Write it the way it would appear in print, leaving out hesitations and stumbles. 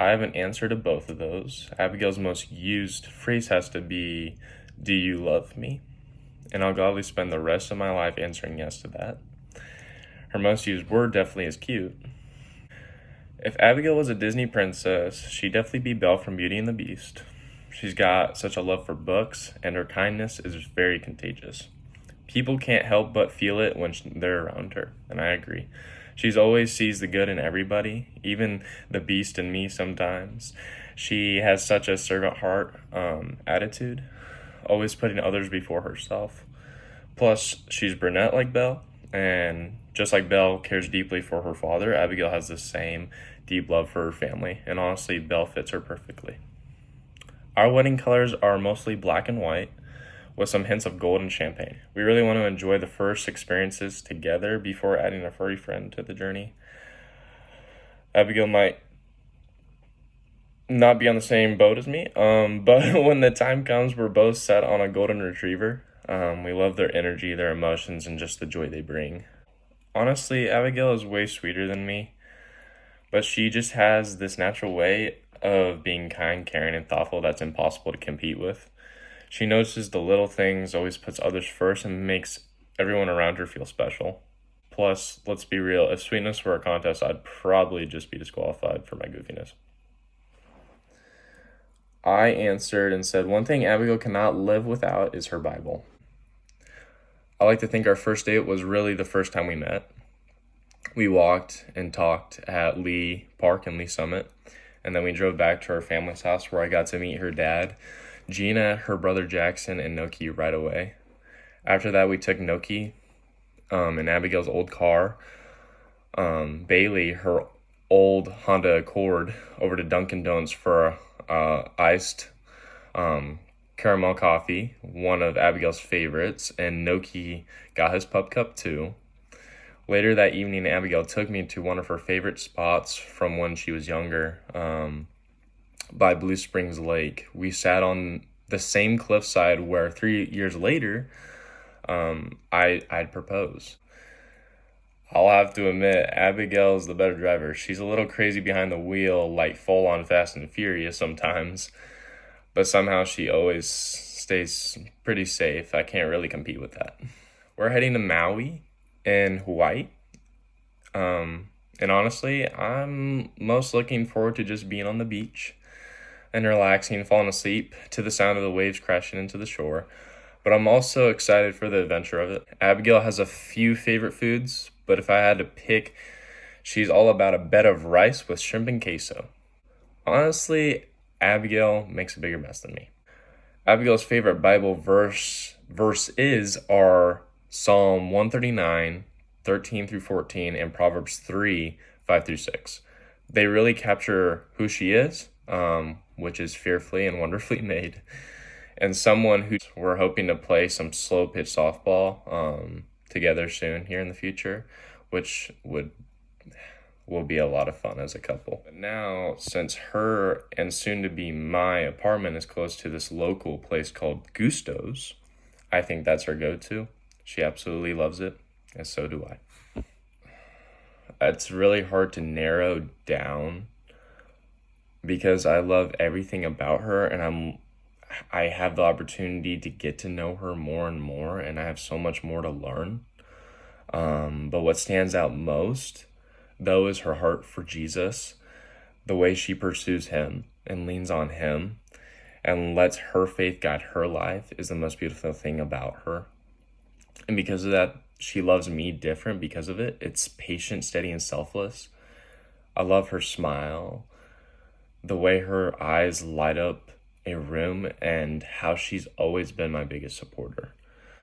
I have an answer to both of those. Abigail's most used phrase has to be, "Do you love me?" And I'll gladly spend the rest of my life answering yes to that. Her most used word definitely is cute. If Abigail was a Disney princess, she'd definitely be Belle from Beauty and the Beast. She's got such a love for books, and her kindness is very contagious. People can't help but feel it when they're around her, and I agree. She's always sees the good in everybody, even the beast in me sometimes. She has such a servant heart attitude, always putting others before herself. Plus, she's brunette like Belle, and just like Belle cares deeply for her father, Abigail has the same deep love for her family, and honestly, Belle fits her perfectly. Our wedding colors are mostly black and white, with some hints of gold and champagne. We really want to enjoy the first experiences together before adding a furry friend to the journey. Abigail might not be on the same boat as me, but when the time comes, we're both set on a golden retriever. We love their energy, their emotions, and just the joy they bring. Honestly, Abigail is way sweeter than me, but she just has this natural way of being kind, caring, and thoughtful that's impossible to compete with. She notices the little things, always puts others first, and makes everyone around her feel special. Plus, let's be real, if sweetness were a contest, I'd probably just be disqualified for my goofiness. I answered and said, one thing Abigail cannot live without is her Bible. I like to think our first date was really the first time we met. We walked and talked at Lee Park and Lee Summit, and then we drove back to our family's house where I got to meet her dad, Gina, her brother Jackson, and Noki right away. After that, we took Noki in Abigail's old car, Bailey, her old Honda Accord, over to Dunkin' Donuts for iced caramel coffee, one of Abigail's favorites, and Noki got his pup cup too. Later that evening, Abigail took me to one of her favorite spots from when she was younger, by Blue Springs Lake. We sat on the same cliffside where 3 years later, I'd propose. I'll have to admit, Abigail's the better driver. She's a little crazy behind the wheel, like full on Fast and Furious sometimes, but somehow she always stays pretty safe. I can't really compete with that. We're heading to Maui in Hawaii. And honestly, I'm most looking forward to just being on the beach and relaxing, falling asleep to the sound of the waves crashing into the shore. But I'm also excited for the adventure of it. Abigail has a few favorite foods, but if I had to pick, she's all about a bed of rice with shrimp and queso. Honestly, Abigail makes a bigger mess than me. Abigail's favorite Bible verses are Psalm 139, 13 through 14, and Proverbs 3, 5 through 6. They really capture who she is, which is fearfully and wonderfully made, and someone who we're hoping to play some slow pitch softball together soon here in the future, which will be a lot of fun as a couple. But now, since her and soon to be my apartment is close to this local place called Gusto's, I think that's her go-to. She absolutely loves it, and so do I. It's really hard to narrow down because I love everything about her, and I have the opportunity to get to know her more and more, and I have so much more to learn. But what stands out most, though, is her heart for Jesus, the way she pursues him and leans on him and lets her faith guide her life is the most beautiful thing about her. And because of that, she loves me different because of it. It's patient, steady, and selfless. I love her smile, the way her eyes light up a room, and how she's always been my biggest supporter.